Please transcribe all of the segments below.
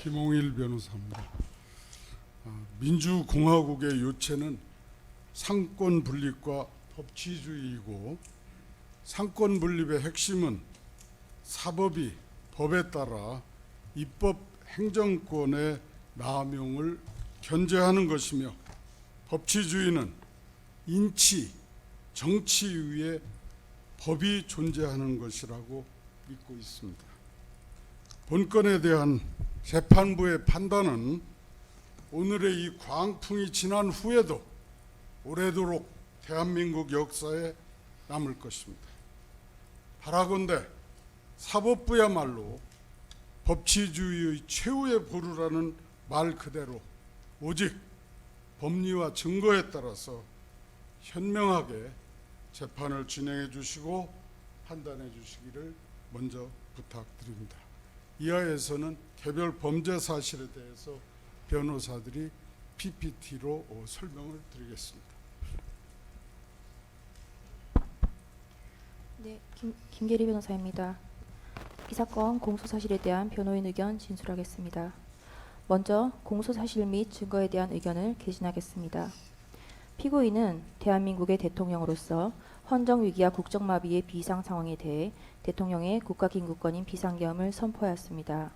김홍일 변호사입니다. 민주공화국의 요체는 상권 분립과 법치주의이고, 상권 분립의 핵심은 사법이 법에 따라 입법 행정권의 남용을 견제하는 것이며, 법치주의는 인치, 정치 위에 법이 존재하는 것이라고 믿고 있습니다. 본건에 대한 재판부의 판단은 오늘의 이 광풍이 지난 후에도 오래도록 대한민국 역사에 남을 것입니다. 바라건대 사법부야말로 법치주의의 최후의 보루라는 말 그대로 오직 법리와 증거에 따라서 현명하게 재판을 진행해 주시고 판단해 주시기를 먼저 부탁드립니다. 이하에서는 개별 범죄 사실에 대해서 변호사들이 PPT로 설명을 드리겠습니다. 네, 김계리 변호사입니다. 이 사건 공소사실에 대한 변호인 의견 진술하겠습니다. 먼저 공소사실 및 증거에 대한 의견을 개진하겠습니다. 피고인은 대한민국의 대통령으로서 헌정위기와 국정마비의 비상상황에 대해 대통령의 국가긴급권인 비상계엄을 선포하였습니다.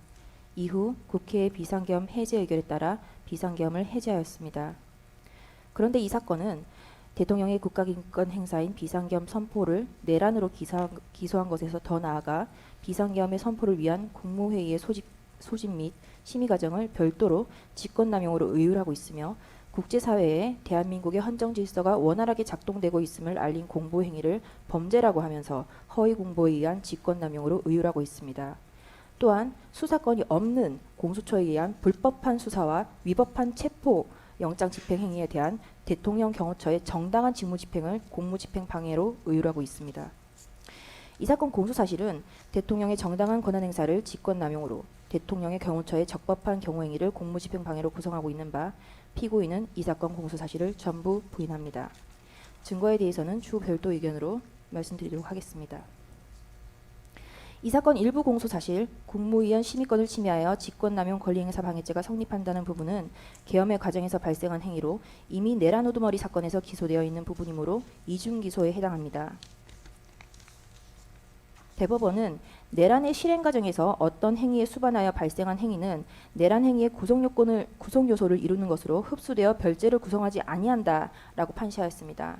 이후 국회의 비상계엄 해제 의결에 따라 비상계엄을 해제하였습니다. 그런데 이 사건은 대통령의 국가긴급권 행사인 비상계엄 선포를 내란으로 기소한 것에서 더 나아가 비상계엄의 선포를 위한 국무회의의 소집 및 심의 과정을 별도로 직권남용으로 의율하고 있으며, 국제사회에 대한민국의 헌정질서가 원활하게 작동되고 있음을 알린 공보행위를 범죄라고 하면서 허위 공보에 의한 직권남용으로 의율하고 있습니다. 또한 수사권이 없는 공수처에 의한 불법한 수사와 위법한 체포 영장 집행 행위에 대한 대통령 경호처의 정당한 직무집행을 공무집행 방해로 의율하고 있습니다. 이 사건 공소사실은 대통령의 정당한 권한행사를 직권남용으로, 대통령의 경호처의 적법한 경호행위를 공무집행 방해로 구성하고 있는 바, 피고인은 이 사건 공소사실을 전부 부인합니다. 증거에 대해서는 추후 별도 의견으로 말씀드리도록 하겠습니다. 이 사건 일부 공소사실, 국무위원 심의권을 침해하여 직권남용 권리행사 방해죄가 성립한다는 부분은 계엄의 과정에서 발생한 행위로 이미 내란 우두머리 사건에서 기소되어 있는 부분이므로 이중기소에 해당합니다. 대법원은 내란의 실행 과정에서 어떤 행위에 수반하여 발생한 행위는 내란 행위의 구성 요소를 이루는 것으로 흡수되어 별죄를 구성하지 아니한다라고 판시하였습니다.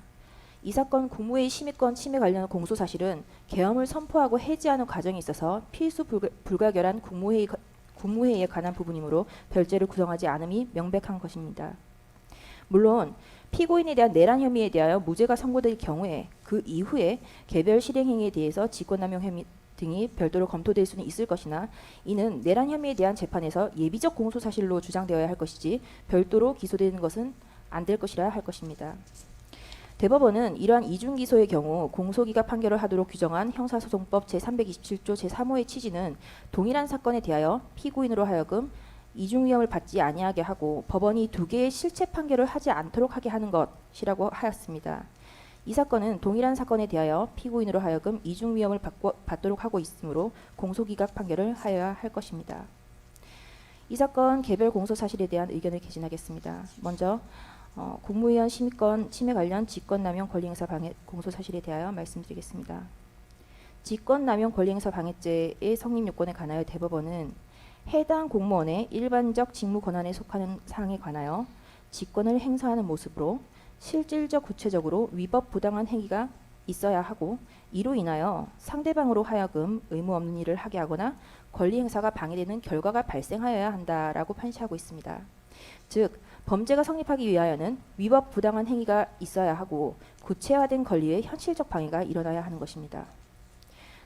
이 사건 국무회의 심의권 침해 관련 공소사실은 계엄을 선포하고 해제하는 과정에 있어서 필수 불가결한 국무회의에 관한 부분이므로 별죄를 구성하지 않음이 명백한 것입니다. 물론 피고인에 대한 내란 혐의에 대하여 무죄가 선고될 경우에 그 이후에 개별 실행 행위에 대해서 직권남용 혐의 등이 별도로 검토될 수는 있을 것이나, 이는 내란 혐의에 대한 재판에서 예비적 공소사실로 주장되어야 할 것이지 별도로 기소되는 것은 안 될 것이라 할 것입니다. 대법원은 이러한 이중기소의 경우 공소기각 판결을 하도록 규정한 형사소송법 제327조 제3호의 취지는 동일한 사건에 대하여 피고인으로 하여금 이중위험을 받지 아니하게 하고 법원이 두 개의 실체 판결을 하지 않도록 하게 하는 것이라고 하였습니다. 이 사건은 동일한 사건에 대하여 피고인으로 하여금 이중위험을 받도록 하고 있으므로 공소기각 판결을 하여야 할 것입니다. 이 사건 개별 공소사실에 대한 의견을 개진하겠습니다. 먼저 국무위원 심의권 침해 관련 직권남용 권리행사 방해 공소사실에 대하여 말씀드리겠습니다. 직권남용 권리행사 방해죄의 성립요건에 관하여 대법원은 해당 공무원의 일반적 직무 권한에 속하는 사항에 관하여 직권을 행사하는 모습으로 실질적 구체적으로 위법 부당한 행위가 있어야 하고, 이로 인하여 상대방으로 하여금 의무 없는 일을 하게 하거나 권리 행사가 방해되는 결과가 발생하여야 한다라고 판시하고 있습니다. 즉 범죄가 성립하기 위하여는 위법 부당한 행위가 있어야 하고 구체화된 권리의 현실적 방해가 일어나야 하는 것입니다.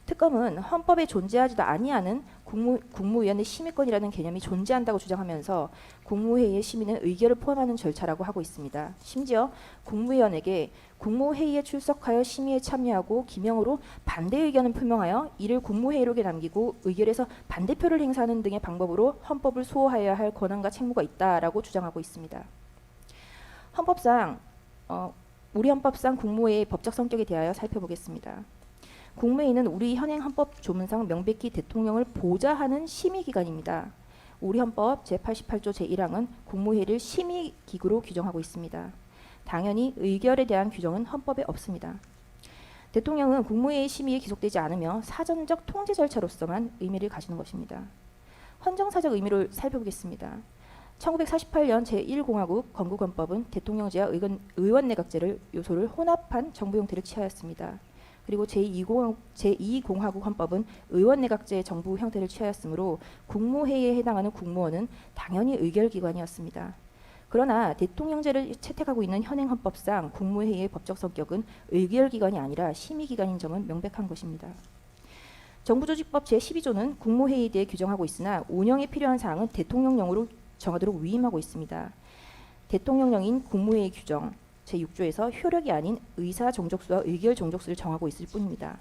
특검은 헌법에 존재하지도 아니하는 국무위원의 심의권이라는 개념이 존재한다고 주장하면서 국무회의의 심의는 의결을 포함하는 절차라고 하고 있습니다. 심지어 국무위원에게 국무회의에 출석하여 심의에 참여하고 기명으로 반대 의견을 표명하여 이를 국무회의록에 남기고 의결에서 반대표를 행사하는 등의 방법으로 헌법을 수호하여야 할 권한과 책무가 있다라고 주장하고 있습니다. 우리 헌법상 국무회의의 법적 성격에 대하여 살펴보겠습니다. 국무회의는 우리 현행 헌법 조문상 명백히 대통령을 보좌하는 심의기관입니다. 우리 헌법 제88조 제1항은 국무회의를 심의기구로 규정하고 있습니다. 당연히 의결에 대한 규정은 헌법에 없습니다. 대통령은 국무회의 심의에 기속되지 않으며 사전적 통제 절차로서만 의미를 가지는 것입니다. 헌정사적 의미를 살펴보겠습니다. 1948년 제1공화국 건국헌법은 대통령제와 의원내각제를 요소를 혼합한 정부 형태를 취하였습니다. 그리고 제2공화국 헌법은 의원내각제의 정부 형태를 취하였으므로 국무회의에 해당하는 국무원은 당연히 의결기관이었습니다. 그러나 대통령제를 채택하고 있는 현행 헌법상 국무회의의 법적 성격은 의결기관이 아니라 심의기관인 점은 명백한 것입니다. 정부조직법 제12조는 국무회의에 대해 규정하고 있으나 운영에 필요한 사항은 대통령령으로 정하도록 위임하고 있습니다. 대통령령인 국무회의 규정 제6조에서 효력이 아닌 의사 정족수와 의결 정족수를 정하고 있을 뿐입니다.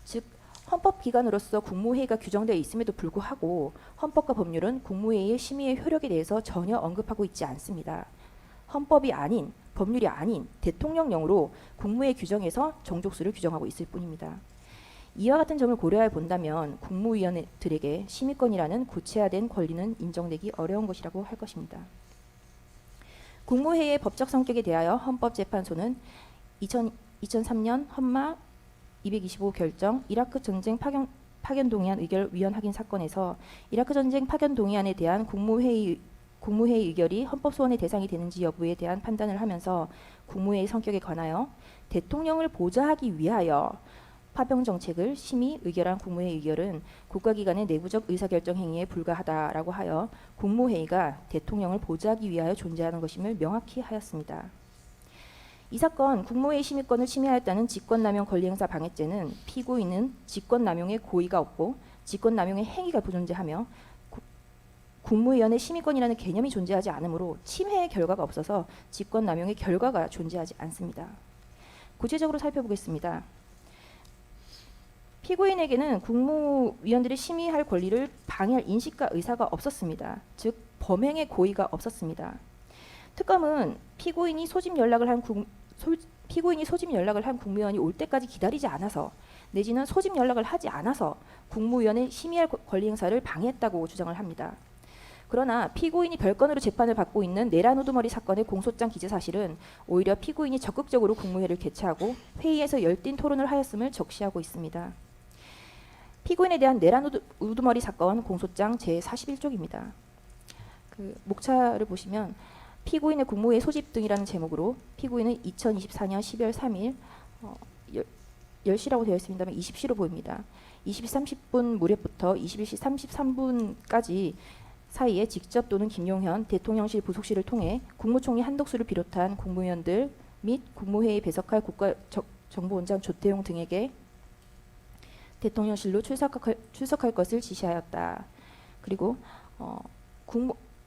즉 헌법기관으로서 국무회의가 규정되어 있음에도 불구하고 헌법과 법률은 국무회의의 심의의 효력에 대해서 전혀 언급하고 있지 않습니다. 헌법이 아닌 법률이 아닌 대통령령으로 국무회의 규정에서 정족수를 규정하고 있을 뿐입니다. 이와 같은 점을 고려해 본다면 국무위원들에게 심의권이라는 구체화된 권리는 인정되기 어려운 것이라고 할 것입니다. 국무회의의 법적 성격에 대하여 헌법재판소는 2003년 헌마 225 결정 이라크 전쟁 파견 동의안 의결 위헌 확인 사건에서 이라크 전쟁 파견 동의안에 대한 국무회의 의결이 헌법 소원의 대상이 되는지 여부에 대한 판단을 하면서 국무회의 성격에 관하여 대통령을 보좌하기 위하여 파병 정책을 심의 의결한 국무회의 의결은 국가기관의 내부적 의사결정 행위에 불과하다라고 하여 국무회의가 대통령을 보좌하기 위하여 존재하는 것임을 명확히 하였습니다. 이 사건 국무회의 심의권을 침해하였다는 직권남용 권리행사 방해죄는 피고인은 직권남용의 고의가 없고 직권남용의 행위가 부존재하며 국무위원회 심의권이라는 개념이 존재하지 않으므로 침해의 결과가 없어서 직권남용의 결과가 존재하지 않습니다. 구체적으로 살펴보겠습니다. 피고인에게는 국무위원들이 심의할 권리를 방해할 인식과 의사가 없었습니다. 즉 범행의 고의가 없었습니다. 특검은 피고인이 소집 연락을 한 국무위원이 올 때까지 기다리지 않아서 내지는 소집 연락을 하지 않아서 국무위원의 심의할 권리 행사를 방해했다고 주장을 합니다. 그러나 피고인이 별건으로 재판을 받고 있는 내란 우두머리 사건의 공소장 기재 사실은 오히려 피고인이 적극적으로 국무회의를 개최하고 회의에서 열띤 토론을 하였음을 적시하고 있습니다. 피고인에 대한 내란 우두머리 사건 공소장 제41쪽입니다. 그 목차를 보시면 피고인의 국무회의 소집 등이라는 제목으로 피고인은 2024년 12월 3일 10시라고 되어 있습니다만 20시로 보입니다. 20시 30분 무렵부터 21시 33분까지 사이에 직접 또는 김용현 대통령실 부속실을 통해 국무총리 한덕수를 비롯한 국무위원들 및 국무회의 배석할 국가정보원장 조태용 등에게 대통령실로 출석할 것을 지시하였다. 그리고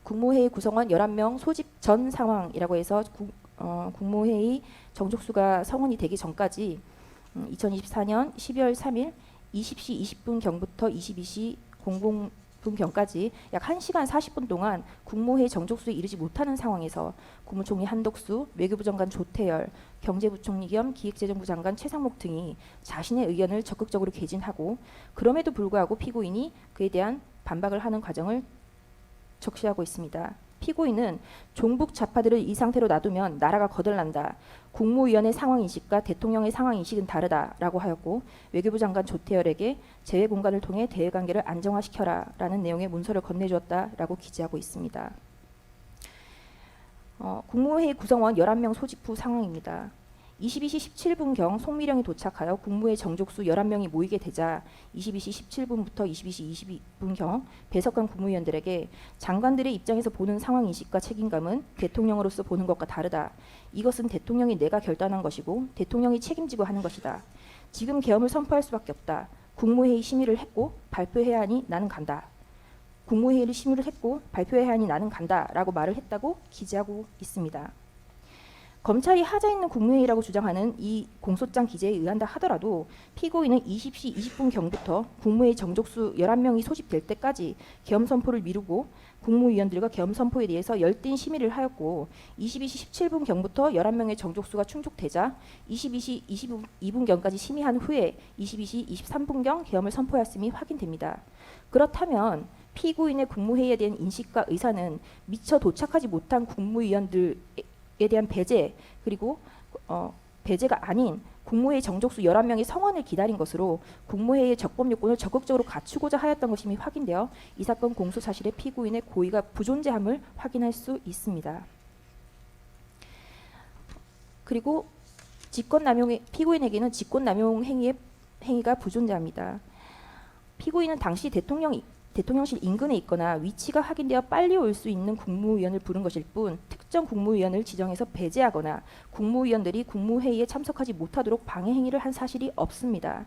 국무회의 구성원 11명 소집 전 상황이라고 해서 국무회의 정족수가 성원이 되기 전까지 2024년 12월 3일 20시 20분경부터 22시 00분경까지 약 1시간 40분 동안 국무회의 정족수에 이르지 못하는 상황에서 국무총리 한덕수, 외교부 장관 조태열, 경제부총리 겸 기획재정부 장관 최상목 등이 자신의 의견을 적극적으로 개진하고 그럼에도 불구하고 피고인이 그에 대한 반박을 하는 과정을 적시하고 있습니다. 피고인은 종북 좌파들을 이 상태로 놔두면 나라가 거덜난다. 국무위원의 상황인식과 대통령의 상황인식은 다르다라고 하였고 외교부 장관 조태열에게 재외 공간을 통해 대외관계를 안정화시켜라 라는 내용의 문서를 건네주었다라고 기재하고 있습니다. 국무회의 구성원 11명 소집 후 상황입니다. 22시 17분경 송미령이 도착하여 국무회의 정족수 11명이 모이게 되자 22시 17분부터 22시 22분경 배석한 국무위원들에게 장관들의 입장에서 보는 상황인식과 책임감은 대통령으로서 보는 것과 다르다. 이것은 대통령이 내가 결단한 것이고 대통령이 책임지고 하는 것이다. 지금 계엄을 선포할 수밖에 없다. 국무회의 심의를 했고 발표해야 하니 나는 간다. 국무회의를 심의를 했고 발표해야 하니 나는 간다 라고 말을 했다고 기재하고 있습니다. 검찰이 하자 있는 국무회의라고 주장하는 이 공소장 기재에 의한다 하더라도 피고인은 20시 20분경부터 국무회의 정족수 11명이 소집될 때까지 계엄 선포를 미루고 국무위원들과 계엄 선포에 대해서 열띤 심의를 하였고 22시 17분경부터 11명의 정족수가 충족되자 22시 22분경까지 심의한 후에 22시 23분경 계엄을 선포했음이 확인됩니다. 그렇다면 피고인의 국무회의에 대한 인식과 의사는 미처 도착하지 못한 국무위원들에 대한 배제, 그리고 배제가 아닌 국무회의 정족수 11명의 성원을 기다린 것으로 국무회의의 적법 요건을 적극적으로 갖추고자 하였던 것임이 확인되어 이 사건 공소 사실에 피고인의 고의가 부존재함을 확인할 수 있습니다. 그리고 피고인에게는 직권남용 행위가 부존재합니다. 피고인은 당시 대통령실 인근에 있거나 위치가 확인되어 빨리 올 수 있는 국무위원을 부른 것일 뿐 특정 국무위원을 지정해서 배제하거나 국무위원들이 국무회의에 참석하지 못하도록 방해 행위를 한 사실이 없습니다.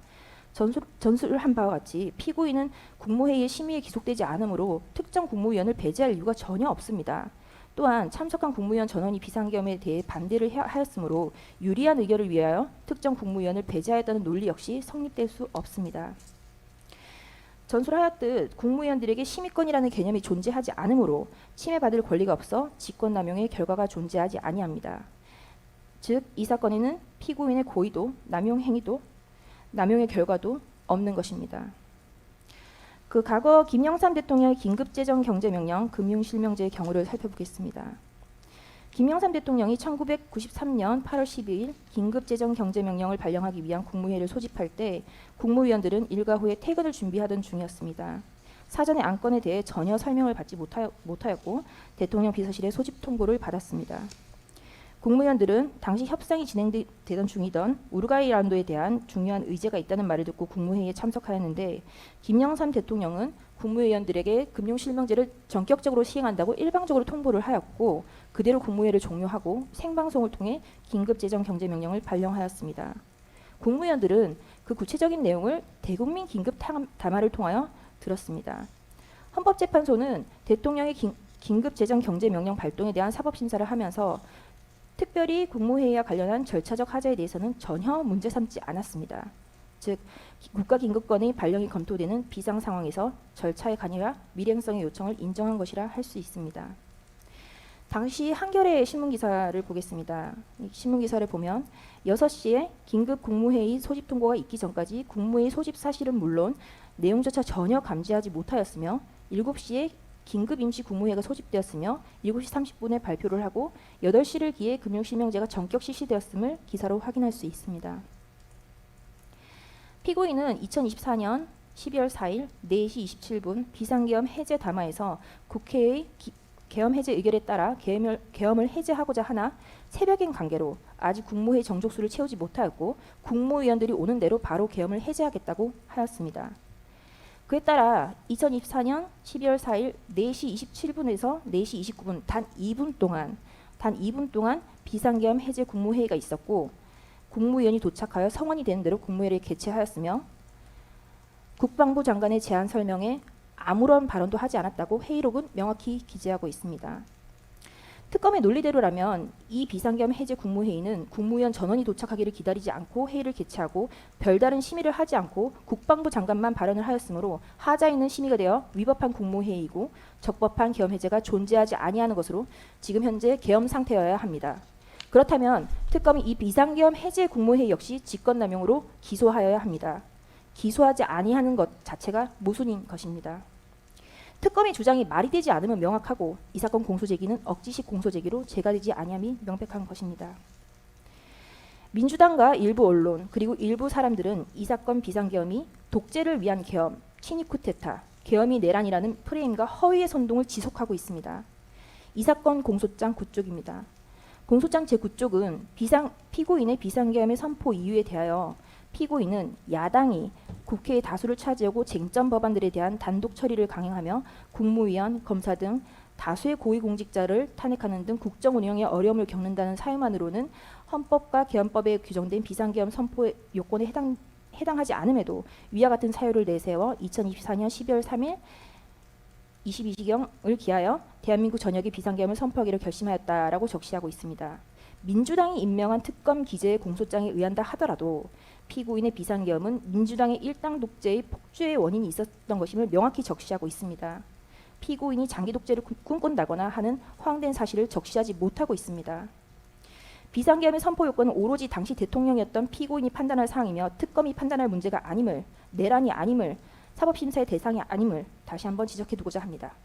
전술을 한 바와 같이 피고인은 국무회의의 심의에 기속되지 않으므로 특정 국무위원을 배제할 이유가 전혀 없습니다. 또한 참석한 국무위원 전원이 비상계엄에 대해 반대를 하였으므로 유리한 의결을 위하여 특정 국무위원을 배제하였다는 논리 역시 성립될 수 없습니다. 전술하였듯 국무위원들에게 심의권이라는 개념이 존재하지 않으므로 침해받을 권리가 없어 직권남용의 결과가 존재하지 아니합니다. 즉, 이 사건에는 피고인의 고의도, 남용 행위도, 남용의 결과도 없는 것입니다. 과거 김영삼 대통령의 긴급재정경제명령, 금융실명제의 경우를 살펴보겠습니다. 김영삼 대통령이 1993년 8월 12일 긴급재정경제명령을 발령하기 위한 국무회의를 소집할 때 국무위원들은 일과 후에 퇴근을 준비하던 중이었습니다. 사전에 안건에 대해 전혀 설명을 받지 못하였고 대통령 비서실의 소집 통보를 받았습니다. 국무위원들은 당시 협상이 진행되던 중이던 우루과이 라운드에 대한 중요한 의제가 있다는 말을 듣고 국무회의에 참석하였는데 김영삼 대통령은 국무위원들에게 금융실명제를 전격적으로 시행한다고 일방적으로 통보를 하였고 그대로 국무회의를 종료하고 생방송을 통해 긴급재정경제명령을 발령하였습니다. 국무위원들은 그 구체적인 내용을 대국민 긴급 담화를 통하여 들었습니다. 헌법재판소는 대통령의 긴급재정경제명령 발동에 대한 사법심사를 하면서 특별히 국무회의와 관련한 절차적 하자에 대해서는 전혀 문제 삼지 않았습니다. 즉, 국가긴급권의 발령이 검토되는 비상 상황에서 절차의 간이와 밀행성의 요청을 인정한 것이라 할 수 있습니다. 당시 한겨레 신문기사를 보겠습니다. 이 신문기사를 보면 6시에 긴급 국무회의 소집 통보가 있기 전까지 국무회의 소집 사실은 물론 내용조차 전혀 감지하지 못하였으며 7시에 긴급 임시 국무회의가 소집되었으며 7시 30분에 발표를 하고 8시를 기해 금융실명제가 전격 실시되었음을 기사로 확인할 수 있습니다. 피고인은 2024년 12월 4일 4시 27분 비상계엄 해제 담화에서 국회의 계엄 해제 의결에 따라 계엄을 해제하고자 하나 새벽인 관계로 아직 국무회의 정족수를 채우지 못하였고 국무위원들이 오는 대로 바로 계엄을 해제하겠다고 하였습니다. 그에 따라 2024년 12월 4일 4시 27분에서 4시 29분 단 2분 동안 비상계엄 해제 국무회의가 있었고 국무위원이 도착하여 성원이 되는 대로 국무회의를 개최하였으며 국방부 장관의 제안 설명에 아무런 발언도 하지 않았다고 회의록은 명확히 기재하고 있습니다. 특검의 논리대로라면 이 비상계엄 해제 국무회의는 국무위원 전원이 도착하기를 기다리지 않고 회의를 개최하고 별다른 심의를 하지 않고 국방부 장관만 발언을 하였으므로 하자 있는 심의가 되어 위법한 국무회의이고 적법한 계엄 해제가 존재하지 아니하는 것으로 지금 현재 계엄 상태여야 합니다. 그렇다면 특검이 이 비상계엄 해제 국무회의 역시 직권남용으로 기소하여야 합니다. 기소하지 아니하는 것 자체가 모순인 것입니다. 특검의 주장이 말이 되지 않으면 명확하고 이 사건 공소제기는 억지식 공소제기로 제기되지 아니함이 명백한 것입니다. 민주당과 일부 언론 그리고 일부 사람들은 이 사건 비상계엄이 독재를 위한 계엄, 친위 쿠데타, 계엄이 내란이라는 프레임과 허위의 선동을 지속하고 있습니다. 이 사건 공소장 9쪽입니다. 공소장 제9쪽은 피고인의 비상계엄의 선포 이유에 대하여 피고인은 야당이 국회의 다수를 차지하고 쟁점 법안들에 대한 단독 처리를 강행하며 국무위원, 검사 등 다수의 고위공직자를 탄핵하는 등 국정 운영에 어려움을 겪는다는 사유만으로는 헌법과 계엄법에 규정된 비상계엄 선포 요건에 해당하지 않음에도 위와 같은 사유를 내세워 2024년 12월 3일 22시경을 기하여 대한민국 전역에 비상계엄을 선포하기로 결심하였다라고 적시하고 있습니다. 민주당이 임명한 특검 기재의 공소장에 의한다 하더라도 피고인의 비상계엄은 민주당의 일당 독재의 폭주의 원인이 있었던 것임을 명확히 적시하고 있습니다. 피고인이 장기 독재를 꿈꾼다거나 하는 허황된 사실을 적시하지 못하고 있습니다. 비상계엄의 선포 요건은 오로지 당시 대통령이었던 피고인이 판단할 사항이며 특검이 판단할 문제가 아님을, 내란이 아님을, 사법심사의 대상이 아님을 다시 한번 지적해 두고자 합니다.